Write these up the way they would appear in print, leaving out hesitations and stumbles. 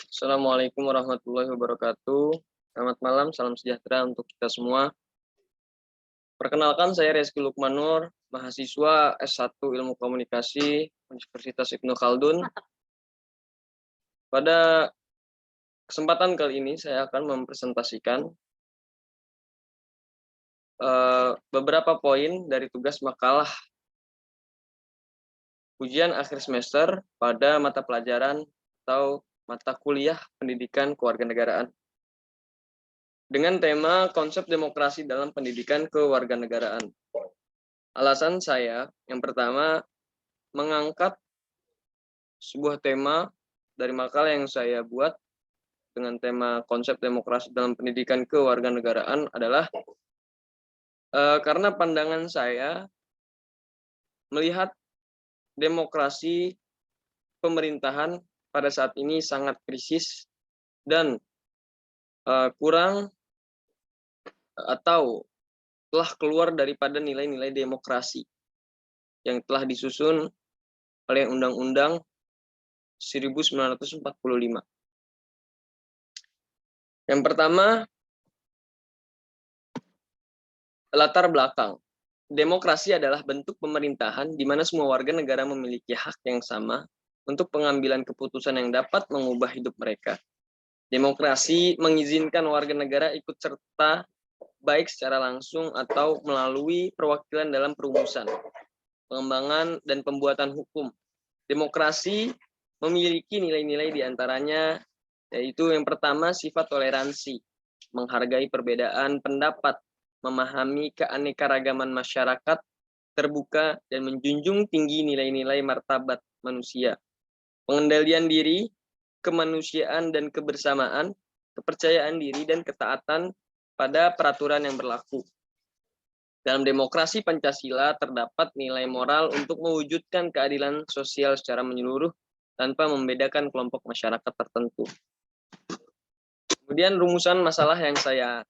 Assalamualaikum warahmatullahi wabarakatuh. Selamat malam, salam sejahtera untuk kita semua. Perkenalkan, saya Reski Lukmanur, mahasiswa S1 Ilmu Komunikasi Universitas Ibnu Khaldun. Pada kesempatan kali ini saya akan mempresentasikan beberapa poin dari tugas makalah ujian akhir semester pada mata pelajaran atau mata kuliah pendidikan kewarganegaraan dengan tema konsep demokrasi dalam pendidikan kewarganegaraan. Alasan saya yang pertama mengangkat sebuah tema dari makalah yang saya buat dengan tema konsep demokrasi dalam pendidikan kewarganegaraan adalah karena pandangan saya melihat demokrasi pemerintahan pada saat ini sangat krisis dan kurang atau telah keluar daripada nilai-nilai demokrasi yang telah disusun oleh Undang-Undang 1945. Yang pertama, latar belakang. Demokrasi adalah bentuk pemerintahan di mana semua warga negara memiliki hak yang sama untuk pengambilan keputusan yang dapat mengubah hidup mereka. Demokrasi mengizinkan warga negara ikut serta baik secara langsung atau melalui perwakilan dalam perumusan, pengembangan, dan pembuatan hukum. Demokrasi memiliki nilai-nilai diantaranya, yaitu yang pertama sifat toleransi, menghargai perbedaan pendapat, memahami keanekaragaman masyarakat, terbuka, dan menjunjung tinggi nilai-nilai martabat manusia. Pengendalian diri, kemanusiaan dan kebersamaan, kepercayaan diri, dan ketaatan pada peraturan yang berlaku. Dalam demokrasi Pancasila terdapat nilai moral untuk mewujudkan keadilan sosial secara menyeluruh tanpa membedakan kelompok masyarakat tertentu. Kemudian rumusan masalah yang saya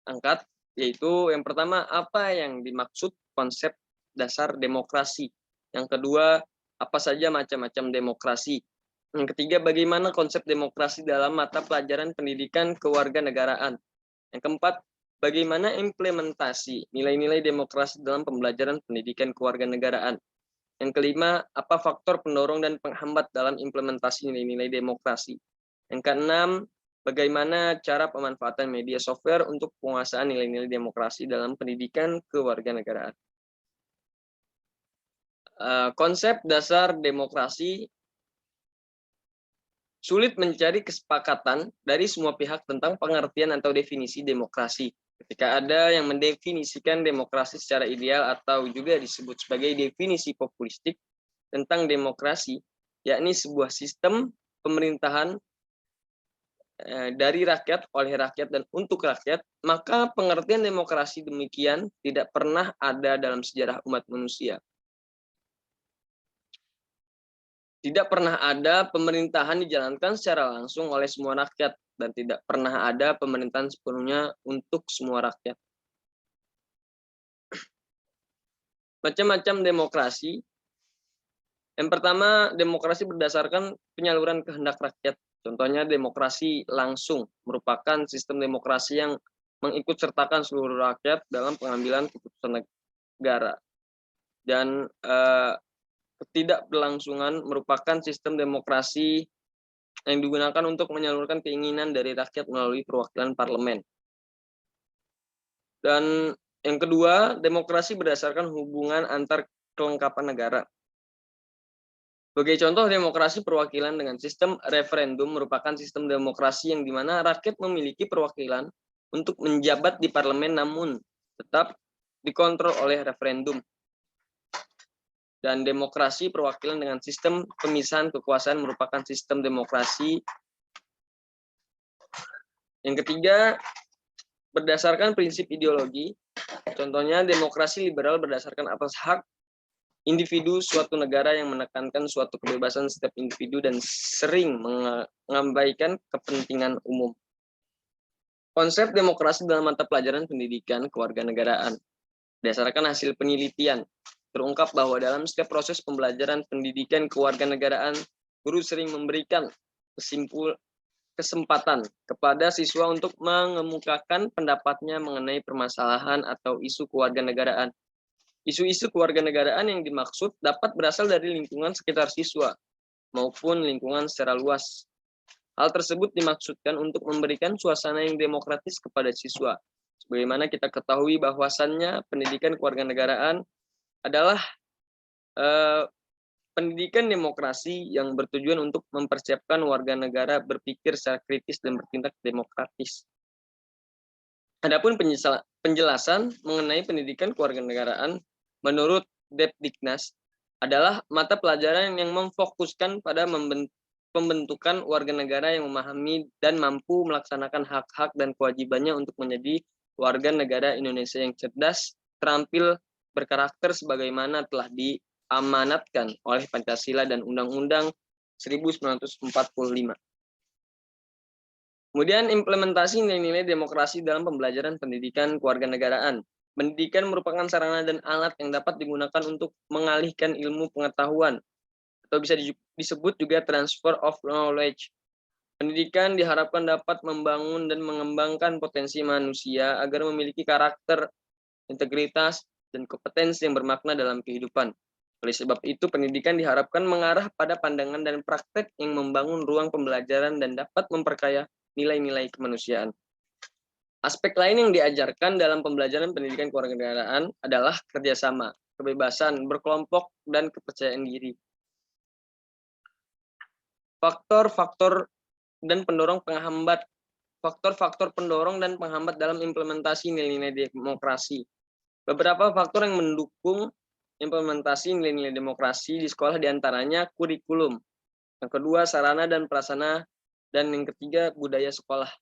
angkat, yaitu yang pertama, apa yang dimaksud konsep dasar demokrasi. Yang kedua, apa saja macam-macam demokrasi. Yang ketiga, bagaimana konsep demokrasi dalam mata pelajaran pendidikan kewarganegaraan. Yang keempat, bagaimana implementasi nilai-nilai demokrasi dalam pembelajaran pendidikan kewarganegaraan. Yang kelima, apa faktor pendorong dan penghambat dalam implementasi nilai-nilai demokrasi. Yang keenam, bagaimana cara pemanfaatan media software untuk penguasaan nilai-nilai demokrasi dalam pendidikan kewarganegaraan. Konsep dasar demokrasi sulit mencari kesepakatan dari semua pihak tentang pengertian atau definisi demokrasi. Ketika ada yang mendefinisikan demokrasi secara ideal atau juga disebut sebagai definisi populistik tentang demokrasi, yakni sebuah sistem pemerintahan dari rakyat, oleh rakyat, dan untuk rakyat, maka pengertian demokrasi demikian tidak pernah ada dalam sejarah umat manusia. Tidak pernah ada pemerintahan dijalankan secara langsung oleh semua rakyat, dan tidak pernah ada pemerintahan sepenuhnya untuk semua rakyat. Macam-macam demokrasi. Yang pertama, demokrasi berdasarkan penyaluran kehendak rakyat. Contohnya demokrasi langsung merupakan sistem demokrasi yang mengikut sertakan seluruh rakyat dalam pengambilan keputusan negara. Dan ketidakberlangsungan merupakan sistem demokrasi yang digunakan untuk menyalurkan keinginan dari rakyat melalui perwakilan parlemen. Dan yang kedua, demokrasi berdasarkan hubungan antar kelengkapan negara. Sebagai contoh, demokrasi perwakilan dengan sistem referendum merupakan sistem demokrasi yang dimana rakyat memiliki perwakilan untuk menjabat di parlemen namun tetap dikontrol oleh referendum. Dan demokrasi perwakilan dengan sistem pemisahan kekuasaan merupakan sistem demokrasi. Yang ketiga, berdasarkan prinsip ideologi, contohnya demokrasi liberal berdasarkan atas hak individu suatu negara yang menekankan suatu kebebasan setiap individu dan sering mengabaikan kepentingan umum. Konsep demokrasi dalam mata pelajaran pendidikan kewarganegaraan. Berdasarkan hasil penelitian, terungkap bahwa dalam setiap proses pembelajaran pendidikan kewarganegaraan, guru sering memberikan kesempatan kepada siswa untuk mengemukakan pendapatnya mengenai permasalahan atau isu kewarganegaraan. Isu-isu kewarganegaraan yang dimaksud dapat berasal dari lingkungan sekitar siswa maupun lingkungan secara luas. Hal tersebut dimaksudkan untuk memberikan suasana yang demokratis kepada siswa. Sebagaimana kita ketahui bahwasannya pendidikan kewarganegaraan adalah pendidikan demokrasi yang bertujuan untuk mempersiapkan warga negara berpikir secara kritis dan bertindak demokratis. Adapun penjelasan mengenai pendidikan kewarganegaraan menurut Depdiknas adalah mata pelajaran yang memfokuskan pada pembentukan warga negara yang memahami dan mampu melaksanakan hak-hak dan kewajibannya untuk menjadi warga negara Indonesia yang cerdas, terampil, berkarakter sebagaimana telah diamanatkan oleh Pancasila dan Undang-Undang 1945. Kemudian implementasi nilai-nilai demokrasi dalam pembelajaran pendidikan kewarganegaraan. Pendidikan merupakan sarana dan alat yang dapat digunakan untuk mengalihkan ilmu pengetahuan atau bisa disebut juga transfer of knowledge. Pendidikan diharapkan dapat membangun dan mengembangkan potensi manusia agar memiliki karakter, integritas, dan kompetensi yang bermakna dalam kehidupan. Oleh sebab itu, pendidikan diharapkan mengarah pada pandangan dan praktek yang membangun ruang pembelajaran dan dapat memperkaya nilai-nilai kemanusiaan. Aspek lain yang diajarkan dalam pembelajaran pendidikan kewarganegaraan adalah kerjasama, kebebasan, berkelompok, dan kepercayaan diri. Faktor-faktor pendorong dan penghambat dalam implementasi nilai-nilai demokrasi. Beberapa faktor yang mendukung implementasi nilai-nilai demokrasi di sekolah diantaranya kurikulum, yang kedua sarana dan prasarana, dan yang ketiga budaya sekolah.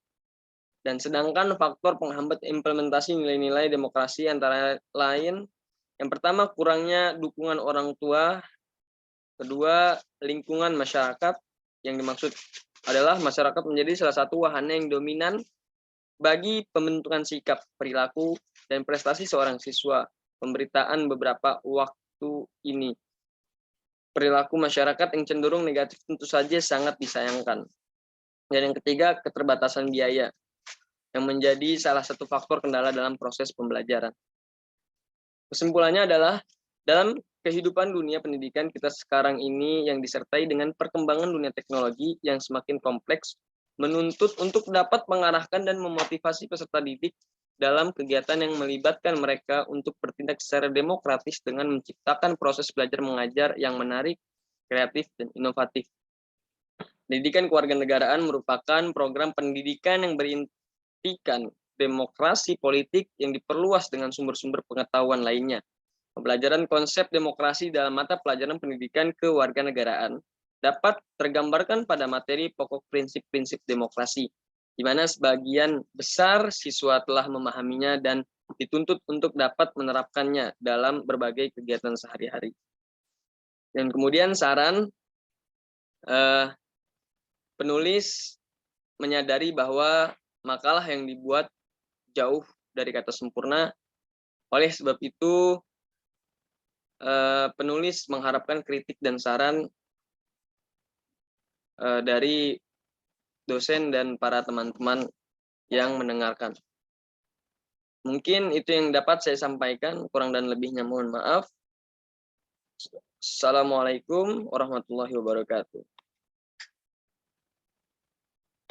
Dan sedangkan faktor penghambat implementasi nilai-nilai demokrasi antara lain, yang pertama kurangnya dukungan orang tua, kedua lingkungan masyarakat, yang dimaksud adalah masyarakat menjadi salah satu wahana yang dominan bagi pembentukan sikap, perilaku, dan prestasi seorang siswa. Pemberitaan beberapa waktu ini. Perilaku masyarakat yang cenderung negatif tentu saja sangat disayangkan. Dan yang ketiga, keterbatasan biaya, yang menjadi salah satu faktor kendala dalam proses pembelajaran. Kesimpulannya adalah, dalam kehidupan dunia pendidikan kita sekarang ini yang disertai dengan perkembangan dunia teknologi yang semakin kompleks, menuntut untuk dapat mengarahkan dan memotivasi peserta didik dalam kegiatan yang melibatkan mereka untuk bertindak secara demokratis dengan menciptakan proses belajar mengajar yang menarik, kreatif, dan inovatif. Pendidikan kewarganegaraan merupakan program pendidikan yang berintikan demokrasi politik yang diperluas dengan sumber-sumber pengetahuan lainnya. Pembelajaran konsep demokrasi dalam mata pelajaran pendidikan kewarganegaraan dapat tergambarkan pada materi pokok prinsip-prinsip demokrasi, di mana sebagian besar siswa telah memahaminya dan dituntut untuk dapat menerapkannya dalam berbagai kegiatan sehari-hari. Dan kemudian saran, penulis menyadari bahwa makalah yang dibuat jauh dari kata sempurna, oleh sebab itu penulis mengharapkan kritik dan saran dari dosen dan para teman-teman yang mendengarkan. Mungkin itu yang dapat saya sampaikan, kurang dan lebihnya mohon maaf. Assalamualaikum warahmatullahi wabarakatuh.